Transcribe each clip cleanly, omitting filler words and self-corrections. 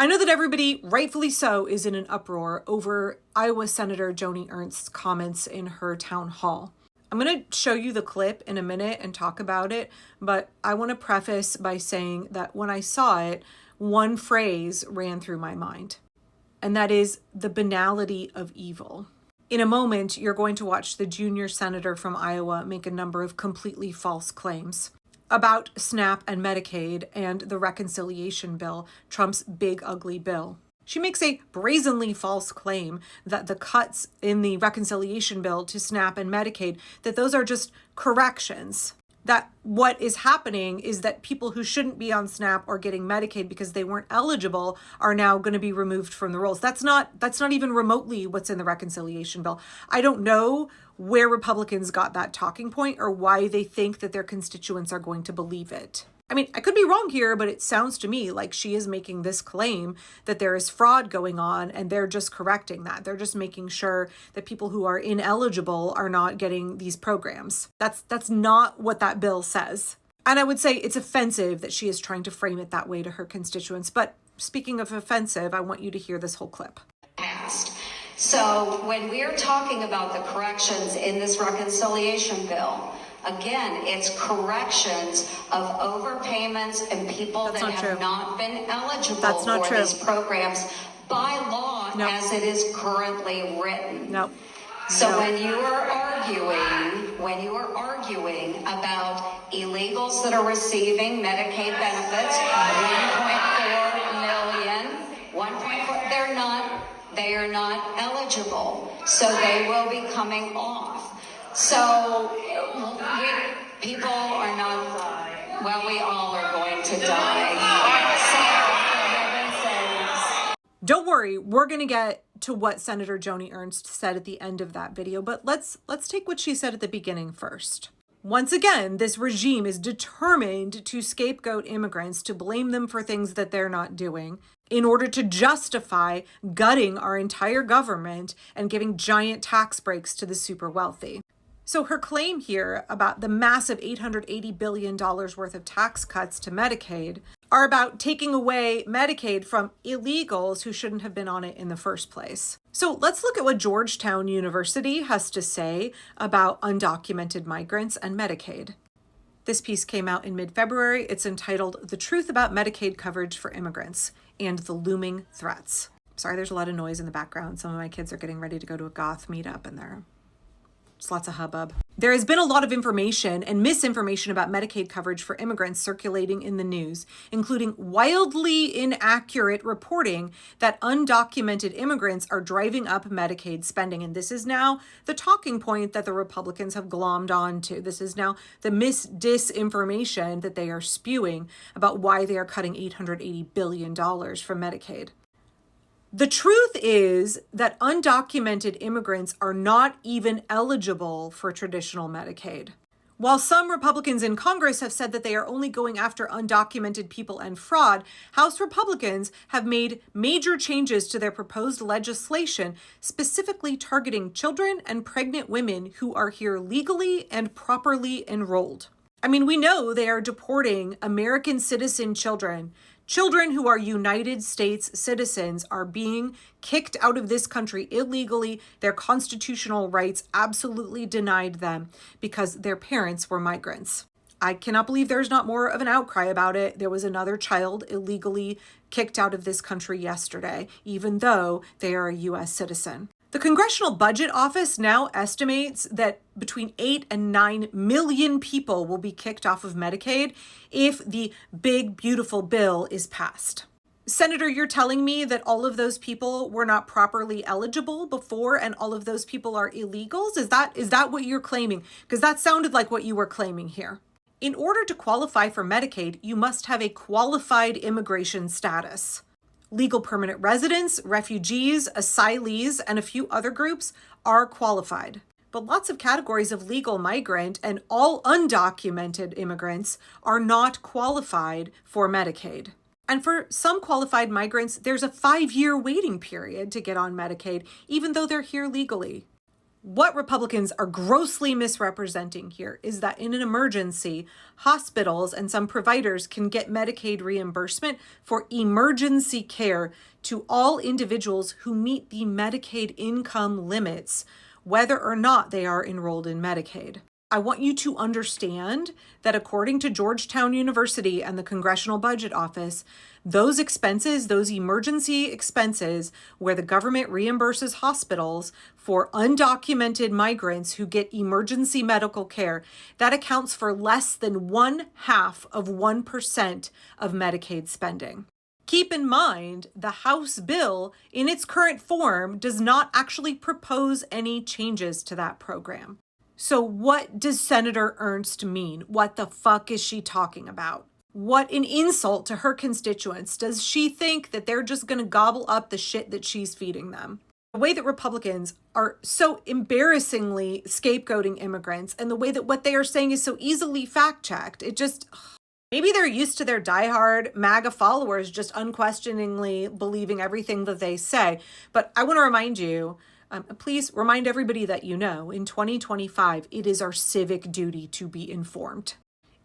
I know that everybody, rightfully so, is in an uproar over Iowa Senator Joni Ernst's comments in her town hall. I'm going to show you the clip in a minute and talk about it, but I want to preface by saying that when I saw it, one phrase ran through my mind, and that is the banality of evil. In a moment, you're going to watch the junior senator from Iowa make a number of completely false claims about SNAP and Medicaid and the reconciliation bill, Trump's big ugly bill. She makes a brazenly false claim that the cuts in the reconciliation bill to SNAP and Medicaid, that those are just corrections. That what is happening is that people who shouldn't be on SNAP or getting Medicaid because they weren't eligible are now going to be removed from the rolls. That's not even remotely what's in the reconciliation bill. I don't know where Republicans got that talking point or why they think that their constituents are going to believe it. I mean, I could be wrong here, but it sounds to me like she is making this claim that there is fraud going on and they're just correcting that. They're just making sure that people who are ineligible are not getting these programs. That's not what that bill says. And I would say it's offensive that she is trying to frame it that way to her constituents. But speaking of offensive, I want you to hear this whole clip. So when we're talking about the corrections in this reconciliation bill, again, it's corrections of overpayments and people that have not been eligible for these programs by law as it is currently written. So when you are arguing about illegals that are receiving Medicaid benefits, 1.4 million, they are not eligible. So they will be coming off. So people are not, well, we all are going to die. Don't worry, we're going to get to what Senator Joni Ernst said at the end of that video, but let's take what she said at the beginning first. Once again, this regime is determined to scapegoat immigrants, to blame them for things that they're not doing, in order to justify gutting our entire government and giving giant tax breaks to the super wealthy. So her claim here about the massive $880 billion worth of tax cuts to Medicaid are about taking away Medicaid from illegals who shouldn't have been on it in the first place. So let's look at what Georgetown University has to say about undocumented migrants and Medicaid. This piece came out in mid-February. It's entitled "The Truth About Medicaid Coverage for Immigrants and the Looming Threats." Sorry, there's a lot of noise in the background. Some of my kids are getting ready to go to a goth meetup and there's lots of hubbub. There has been a lot of information and misinformation about Medicaid coverage for immigrants circulating in the news, including wildly inaccurate reporting that undocumented immigrants are driving up Medicaid spending. And this is now the talking point that the Republicans have glommed onto. This is now the disinformation that they are spewing about why they are cutting $880 billion from Medicaid. The truth is that undocumented immigrants are not even eligible for traditional Medicaid. While some Republicans in Congress have said that they are only going after undocumented people and fraud, House Republicans have made major changes to their proposed legislation, specifically targeting children and pregnant women who are here legally and properly enrolled. I mean, we know they are deporting American citizen children. Children who are United States citizens are being kicked out of this country illegally. Their constitutional rights absolutely denied them because their parents were migrants. I cannot believe there's not more of an outcry about it. There was another child illegally kicked out of this country yesterday, even though they are a U.S. citizen. The Congressional Budget Office now estimates that between 8 and 9 million people will be kicked off of Medicaid if the big, beautiful bill is passed. Senator, you're telling me that all of those people were not properly eligible before and all of those people are illegals? Is that what you're claiming? Because that sounded like what you were claiming here. In order to qualify for Medicaid, you must have a qualified immigration status. Legal permanent residents, refugees, asylees, and a few other groups are qualified. But lots of categories of legal migrant and all undocumented immigrants are not qualified for Medicaid. And for some qualified migrants, there's a 5-year waiting period to get on Medicaid, even though they're here legally. What Republicans are grossly misrepresenting here is that in an emergency, hospitals and some providers can get Medicaid reimbursement for emergency care to all individuals who meet the Medicaid income limits, whether or not they are enrolled in Medicaid. I want you to understand that according to Georgetown University and the Congressional Budget Office, those expenses, those emergency expenses where the government reimburses hospitals for undocumented migrants who get emergency medical care, that accounts for less than 0.5% of Medicaid spending. Keep in mind, the House bill in its current form does not actually propose any changes to that program. So what does Senator Ernst mean? What the fuck is she talking about? What an insult to her constituents. Does she think that they're just going to gobble up the shit that she's feeding them? The way that Republicans are so embarrassingly scapegoating immigrants and the way that what they are saying is so easily fact-checked, it just... Maybe they're used to their diehard MAGA followers just unquestioningly believing everything that they say. But I want to remind you, please remind everybody that you know, in 2025, it is our civic duty to be informed.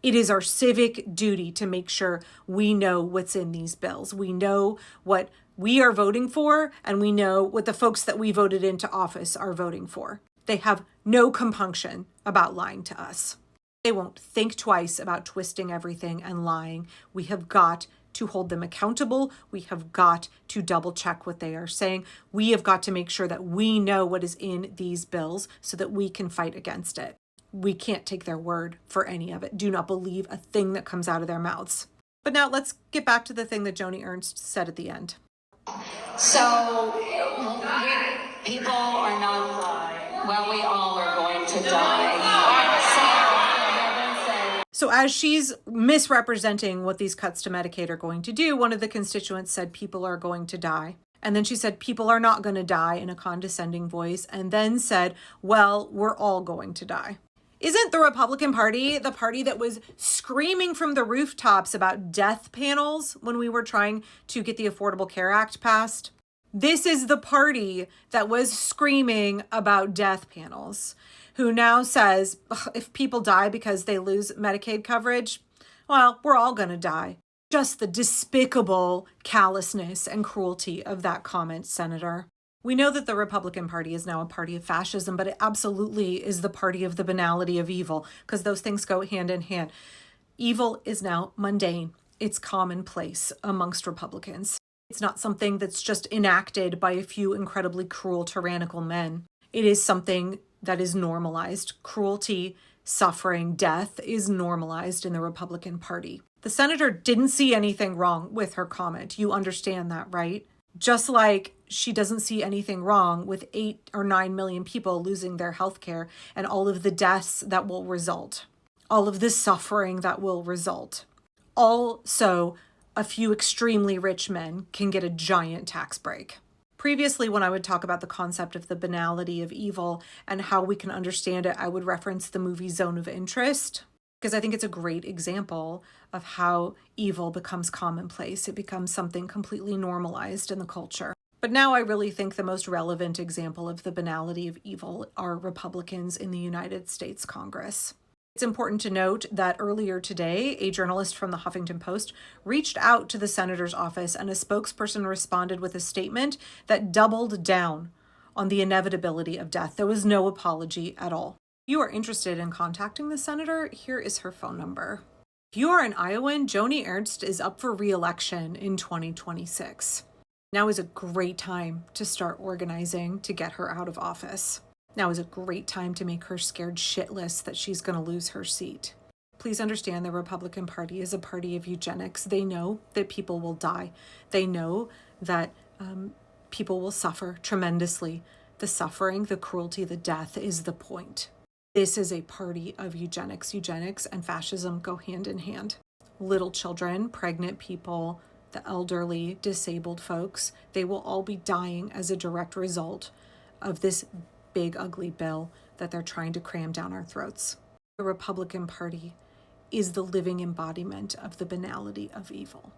It is our civic duty to make sure we know what's in these bills. We know what we are voting for, and we know what the folks that we voted into office are voting for. They have no compunction about lying to us. They won't think twice about twisting everything and lying. We have got to hold them accountable. We have got to double check what they are saying. We have got to make sure that we know what is in these bills so that we can fight against it. We can't take their word for any of it. Do not believe a thing that comes out of their mouths. But now let's get back to the thing that Joni Ernst said at the end. So people are not, well, we all are going to die. So as she's misrepresenting what these cuts to Medicaid are going to do, one of the constituents said people are going to die. And then she said people are not going to die in a condescending voice, and then said, well, we're all going to die. Isn't the Republican Party the party that was screaming from the rooftops about death panels when we were trying to get the Affordable Care Act passed? This is the party that was screaming about death panels, who now says, if people die because they lose Medicaid coverage, well, we're all going to die. Just the despicable callousness and cruelty of that comment, Senator. We know that the Republican Party is now a party of fascism, but it absolutely is the party of the banality of evil, because those things go hand in hand. Evil is now mundane. It's commonplace amongst Republicans. It's not something that's just enacted by a few incredibly cruel, tyrannical men. It is something that is normalized. Cruelty, suffering, death is normalized in the Republican Party. The senator didn't see anything wrong with her comment. You understand that, right? Just like she doesn't see anything wrong with 8 or 9 million people losing their health care and all of the deaths that will result, all of the suffering that will result. Also, a few extremely rich men can get a giant tax break. Previously, when I would talk about the concept of the banality of evil and how we can understand it, I would reference the movie Zone of Interest, because I think it's a great example of how evil becomes commonplace. It becomes something completely normalized in the culture. But now I really think the most relevant example of the banality of evil are Republicans in the United States Congress. It's important to note that earlier today, a journalist from the Huffington Post reached out to the senator's office, and a spokesperson responded with a statement that doubled down on the inevitability of death. There was no apology at all. If you are interested in contacting the senator, here is her phone number. If you are an Iowan, Joni Ernst is up for re-election in 2026. Now is a great time to start organizing to get her out of office. Now is a great time to make her scared shitless that she's going to lose her seat. Please understand the Republican Party is a party of eugenics. They know that people will die. They know that people will suffer tremendously. The suffering, the cruelty, the death is the point. This is a party of eugenics. Eugenics and fascism go hand in hand. Little children, pregnant people, the elderly, disabled folks, they will all be dying as a direct result of this big, ugly bill that they're trying to cram down our throats. The Republican Party is the living embodiment of the banality of evil.